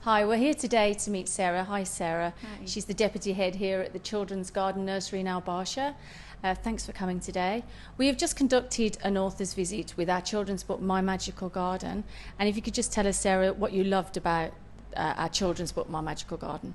Hi, we're here today to meet Sarah. Hi, Sarah. Hi. She's the deputy head here at the Children's Garden Nursery in Al Barsha. Thanks for coming today. We have just conducted an author's visit with our children's book, My Magical Garden. And if you could just tell us, Sarah, what you loved about our children's book, My Magical Garden.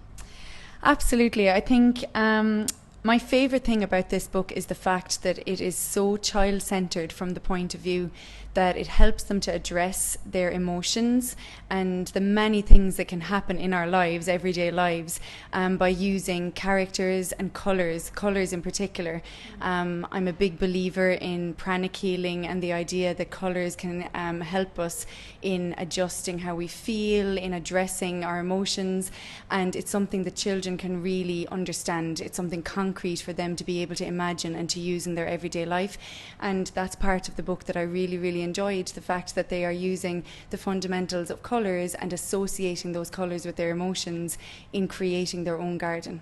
Absolutely. I think my favourite thing about this book is the fact that it is so child-centred from the point of view that it helps them to address their emotions and the many things that can happen in our lives, everyday lives, by using characters and colours in particular. I'm a big believer in pranic healing and the idea that colours can help us in adjusting how we feel, in addressing our emotions, and it's something that children can really understand. It's something concrete for them to be able to imagine and to use in their everyday life, and that's part of the book that I really enjoyed, the fact that they are using the fundamentals of colours and associating those colours with their emotions in creating their own garden.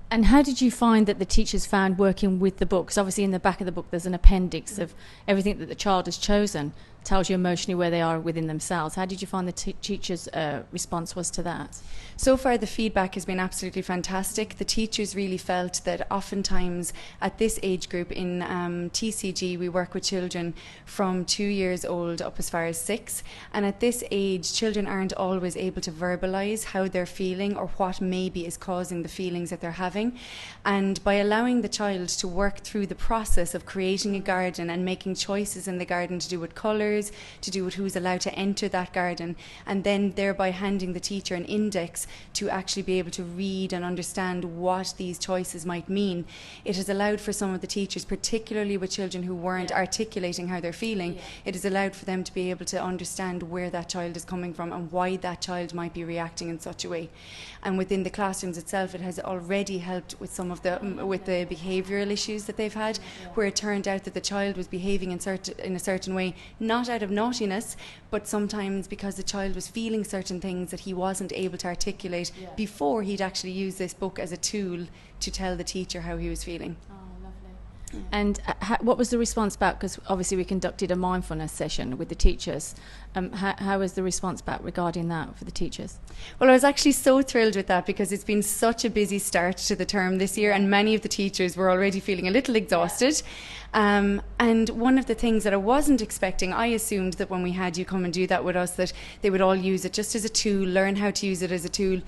And how did you find that the teachers found working with the book? Because obviously in the back of the book there's an appendix of everything that the child has chosen, tells you emotionally where they are within themselves. How did you find the teachers' response was to that? So far the feedback has been absolutely fantastic. The teachers really felt that oftentimes at this age group in TCG we work with children from 2 years old up as far as 6, and at this age children aren't always able to verbalise how they're feeling or what maybe is causing the feelings that they're having, and by allowing the child to work through the process of creating a garden and making choices in the garden to do with colours, to do with who's allowed to enter that garden, and then thereby handing the teacher an index to actually be able to read and understand what these choices might mean. It has allowed for some of the teachers, particularly with children who weren't articulating how they're feeling, it has allowed for them to be able to understand where that child is coming from and why that child might be reacting in such a way. And within the classrooms itself, it has already helped with some of the behavioural issues that they've had, where it turned out that the child was behaving in a certain way, not out of naughtiness, but sometimes because the child was feeling certain things that he wasn't able to articulate before he'd actually used this book as a tool to tell the teacher how he was feeling. And what was the response back? Because obviously we conducted a mindfulness session with the teachers. How was the response back regarding that for the teachers? Well, I was actually so thrilled with that because it's been such a busy start to the term this year, and many of the teachers were already feeling a little exhausted. And one of the things that I wasn't expecting, I assumed that when we had you come and do that with us, that they would all use it just as a tool, learn how to use it as a tool.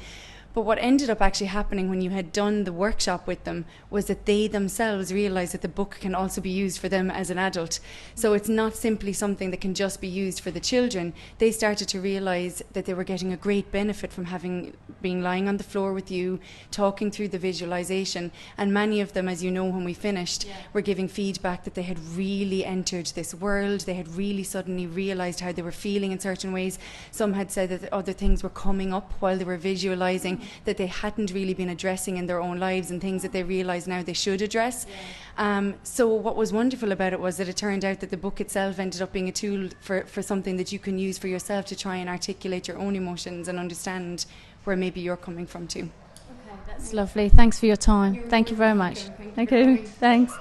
But what ended up actually happening when you had done the workshop with them was that they themselves realised that the book can also be used for them as an adult. So it's not simply something that can just be used for the children. They started to realise that they were getting a great benefit from having been lying on the floor with you, talking through the visualisation. And many of them, as you know, when we finished, were giving feedback that they had really entered this world. They had really suddenly realised how they were feeling in certain ways. Some had said that other things were coming up while they were visualising that they hadn't really been addressing in their own lives, and things that they realise now they should address. So what was wonderful about it was that it turned out that the book itself ended up being a tool for something that you can use for yourself to try and articulate your own emotions and understand where maybe you're coming from too. Okay, that's lovely. Thanks for your time. Thank you very much. Thank you. Thanks.